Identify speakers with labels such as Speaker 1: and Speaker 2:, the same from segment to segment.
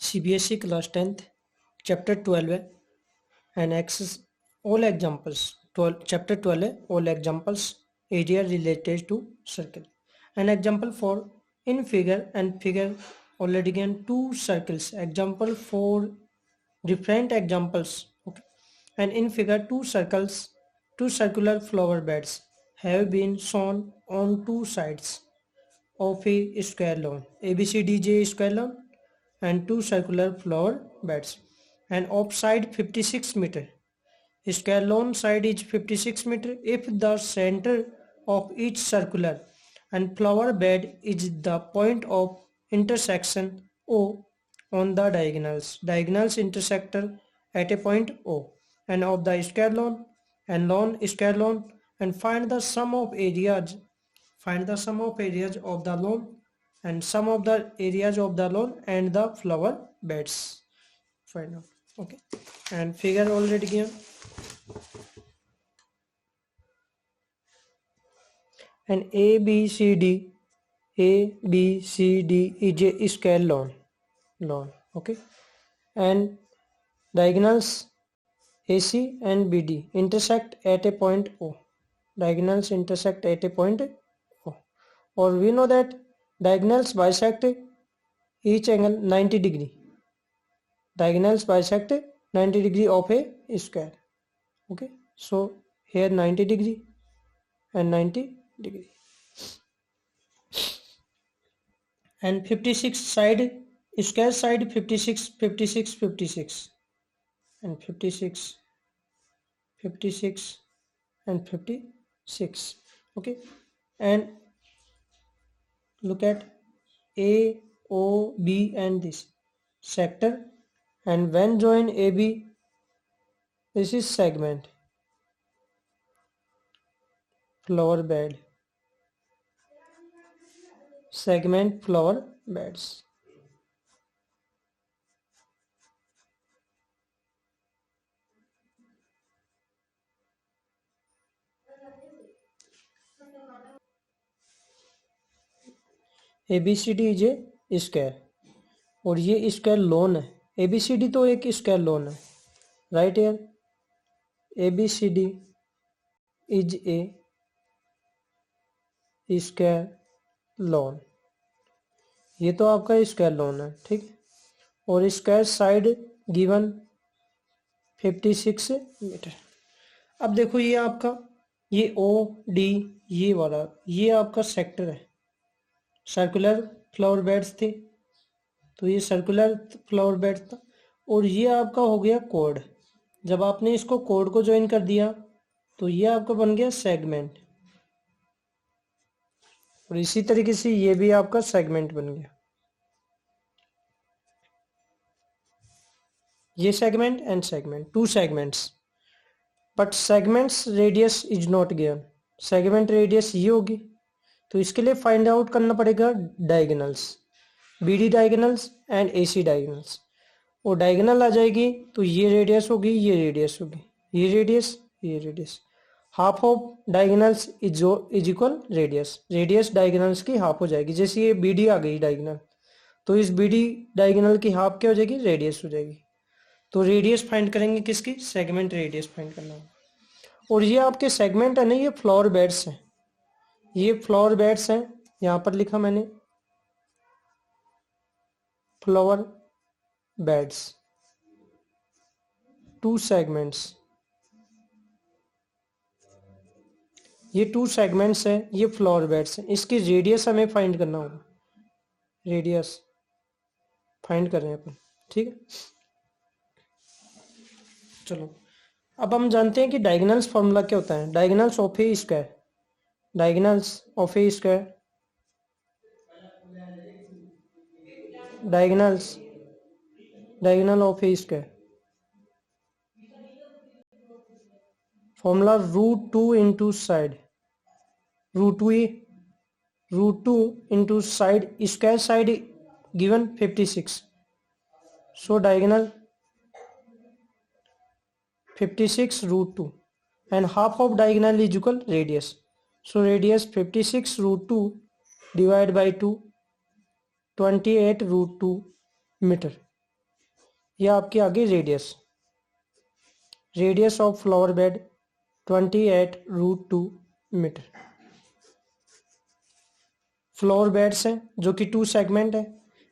Speaker 1: CBSE class 10th chapter 12 है and access all examples 12 chapter 12 है all examples area related to circle. An example for in figure and figure already given two circles. Example for different examples. Okay. And in figure two circles, two circular flower beds have been shown on two sides of a square lawn. ABCDJ square lawn and two circular flower beds. And offside 56 meter. Square lawn side is 56 meter if the center of each circular and flower bed is the point of intersection O on the diagonals. Diagonals intersect at a point O and of the square lawn and lawn square lawn and find the sum of areas. Find the sum of areas of the lawn and sum of the areas of the lawn and the flower beds. Find out. Okay. And figure already given. And ABCD is a square lawn. Okay. And diagonals AC and BD intersect at a point O. Diagonals intersect at a point O. Or we know that diagonals bisect each angle 90 degree. Diagonals bisect 90 degree of a square. Okay. So here 90 degree and 90 degree. And 56 side, square side 56, 56, 56 and 56, 56 and 56. Okay. And look at A, O, B and this sector, and when join AB, this is segment, flower bed, segment flower beds. ABCD is a square और ये square loan है. ABCD तो एक square loan है, right यार. ABCD is a square loan, ये तो आपका स्क्वायर लोन है, ठीक. और स्क्वायर साइड गिवन 56 मीटर. अब देखो ये आपका ये OD ये वाला ये आपका सेक्टर है. सर्कुलर फ्लावर बेड्स थे तो ये सर्कुलर फ्लावर बेड था और ये आपका हो गया कोड. जब आपने इसको कोड को ज्वाइन कर दिया तो ये आपका बन गया सेगमेंट और इसी तरीके से ये भी आपका सेगमेंट बन गया. ये segment and segment, two segments, but segments radius is not given. Segment radius ये होगी तो इसके लिए फाइंड आउट करना पड़ेगा diagonals, BD diagonals and AC diagonals. और डायगोनल आ जाएगी तो ये रेडियस होगी, ये रेडियस होगी, ये रेडियस, ये radius. Half of diagonals is equal radius. Radius diagonals की हाफ हो जाएगी. जैसे ये BD आ गई डायगोनल तो इस BD डायगोनल की हाफ क्या हो जाएगी, रेडियस हो जाएगी. तो रेडियस फाइंड करेंगे किसकी, सेगमेंट रेडियस फाइंड करना होगा. और ये आपके सेगमेंट है ना, ये फ्लावर बेड्स हैं, ये फ्लावर बेड्स हैं. यहां पर लिखा मैंने फ्लावर बेड्स, टू सेगमेंट्स. ये टू सेगमेंट्स हैं, ये फ्लावर बेड्स हैं. इसकी रेडियस हमें फाइंड करना होगा. रेडियस फाइंड कर रहे हैं अपन, ठीक है. चलो अब हम जानते हैं कि डायगोनल्स फॉर्मूला क्या होता है. Diagonals of A square, diagonals of A square, diagonal of A square formula √2 into side, √2 into side, square side given 56. So diagonal 56 √2 and half of diagonal is equal radius. So radius 56 √2 divided by 2, 28 √2 meter. यह आपकी आ गई radius. Radius of flower bed 28√2 metre. Flower beds हैं जो कि 2 segment है,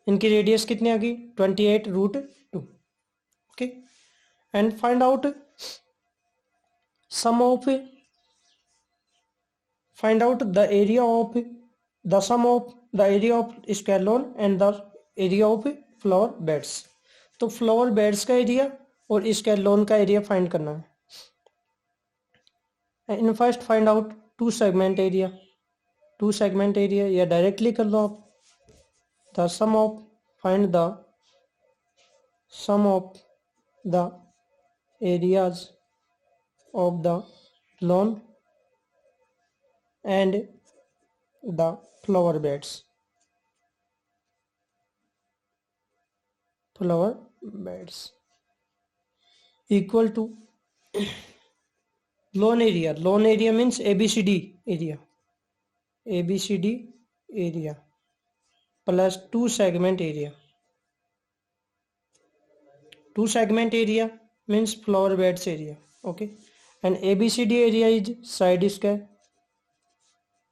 Speaker 1: इनकी radius कितनी आ गई 28√2। Okay, and find out sum of find out the area of the sum of the area of square lawn and the area of flower beds। तो flower beds का area और स्क्वायर लॉन का area find करना है। इन first find out two segment area. Two segment area या directly कर लो आप। The sum of find the sum of the areas of the lawn and the flower beds। flower beds equal to lawn area। lawn area means ABCD area, ABCD area plus 2 segment area। 2 segment area means flower beds area। okay, and ABCD area is side square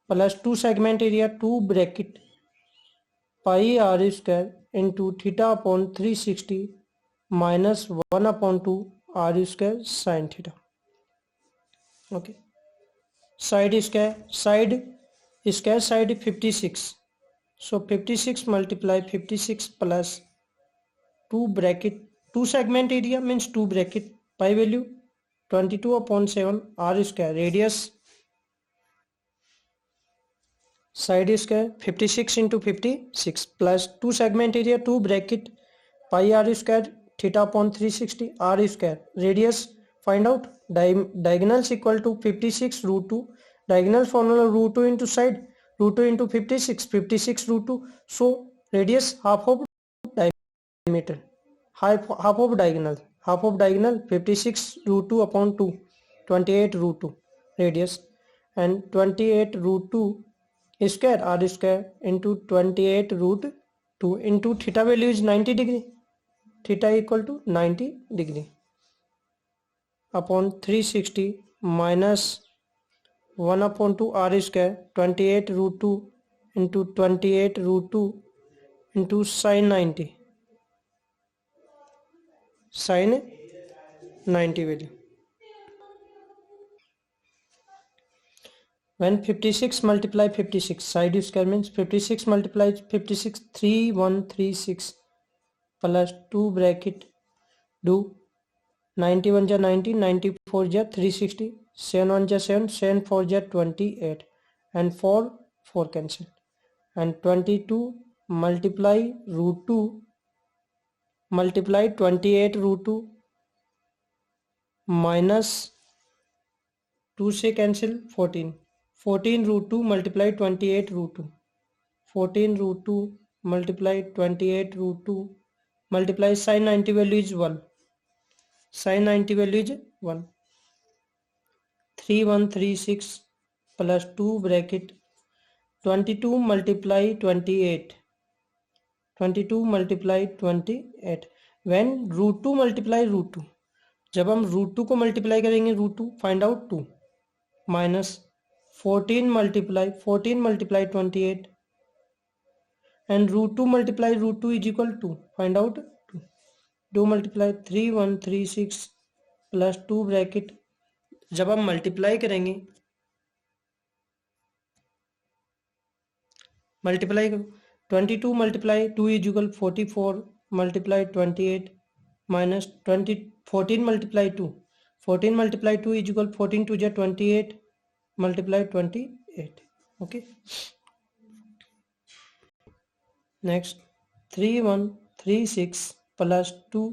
Speaker 1: plus 2 segment area 2 bracket pi r square into theta upon 360 minus 1 upon 2 r square sin theta। okay, side square side 56, so 56 multiply 56 plus 2 bracket 2 segment area means 2 bracket pi value 22 upon 7 r square radius side square 56 into 56 plus 2 segment area 2 bracket pi r square theta upon 360 r square radius find out diagonals equal to 56 root 2 diagonal formula root 2 into side root 2 into 56 root 2, so radius half of diameter half of diagonal 56 root 2 upon 2 28 root 2 radius and 28 root 2 square r square into 28 root 2 into theta value is 90 degree, theta equal to 90 degree upon 360 minus 1 upon 2 r square 28 root 2 into 28 root 2 into sin 90 value। When 56 multiply 56 side square means 56 multiply 56 3136 plus 2 bracket do 91 ja 90 94 ja 360 7 1 ja 7 7 4 ja 28 and 4 cancel and 22 multiply root 2 multiply 28 root 2 minus 2 से cancel 14 root 2 multiply 28 root 2 14 root 2 multiply 28 root 2 multiply sin 90 value is 1 sin 90 value is 1 3136 plus 2 bracket 22 multiply 28 when root 2 multiply root 2 जब हम root 2 को multiply करेंगे root 2 find out 2 minus 14 multiply 28 and root 2 multiply root 2 is equal to find out 2 2 multiply 3136 plus 2 bracket जब हम multiply करेंगे multiply करो 22 multiply 2 is equal 44 multiply 28 minus 20 14 multiply 2 14 multiply 2 is equal 14 to 28 multiply 28। okay, next 3136 plus 2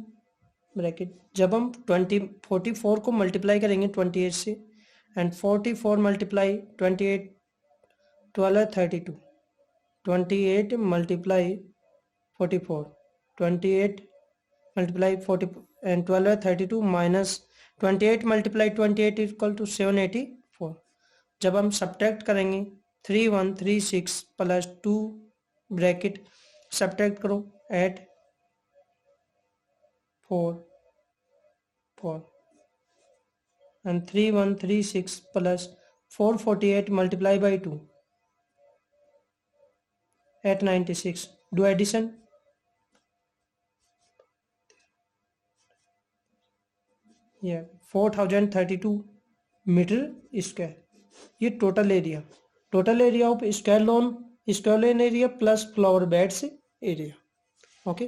Speaker 1: bracket जब हम 44 को multiply करेंगे 28 से and 44 multiply 28 12 32 28 multiply 44 28 multiply 40 and 12 32 minus 28 multiply 28 equal to 784। जब हम सब्ट्रैक्ट करेंगे 3136 प्लस 2 ब्रैकेट सब्ट्रैक्ट करो at 4 and 3136 plus 448 multiply by 2 896. Do addition. Yeah, 4032 metre square. ये total area of square lawn area plus flower beds area. Okay.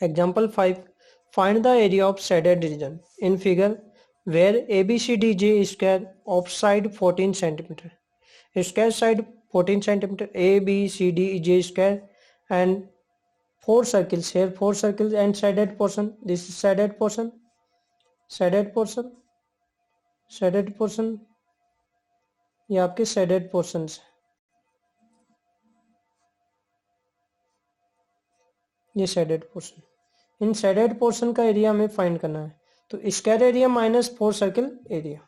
Speaker 1: Example 5. Find the area of shaded region in figure where ABCDJ square of side 14 cm. Square side 14 cm, ABCDJ square and 4 circles here, 4 circles and shaded portion. This is shaded portion, shaded portion, shaded portion. ये आपके shaded portions है, ये shaded portion। इन shaded portion का area हमें find करना है। तो square area minus 4 circle area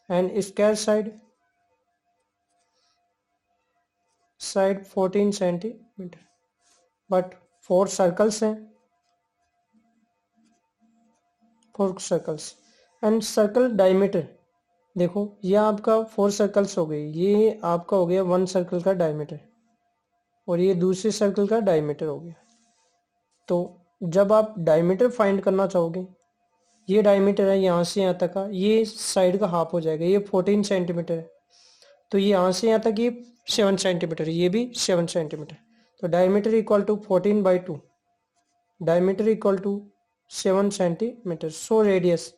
Speaker 1: and square side 14 centimetre, but 4 circles हैं, 4 सर्कल्स एंड सर्कल डायमीटर। देखो ये आपका 4 सर्कल्स हो गए, ये आपका हो गया 1 सर्कल का डायमीटर और ये दूसरे सर्कल का डायमीटर हो गया। तो जब आप डायमीटर फाइंड करना चाहोगे, ये डायमीटर है यहाँ से यहाँ तक का, ये साइड का हाफ हो जाएगा, ये 14 सेंटीमीटर है, तो ये यहाँ से यहाँ तक ये 7 सेंटीमीटर, ये भी 7 सेंटीमीटर। तो diameter equal to 14/2, diameter equal to 7 centimetre. So radius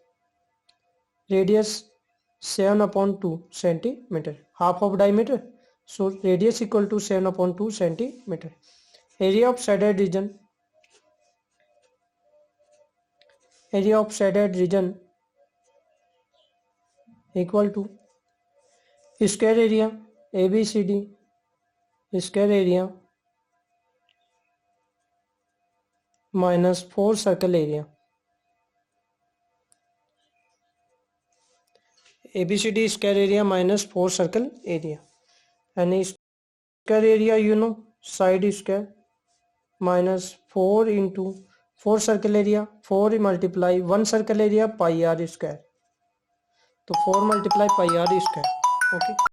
Speaker 1: 7/2 centimetre, half of diameter. So radius equal to 7/2 centimetre. Area of shaded region, area of shaded region equal to square area ABCD square area minus 4 circle area। ABCD square area minus 4 circle area and square area you know side square minus 4 into 4 circle area, 4 multiply 1 circle area pi r square, तो 4 multiply pi r square. Okay.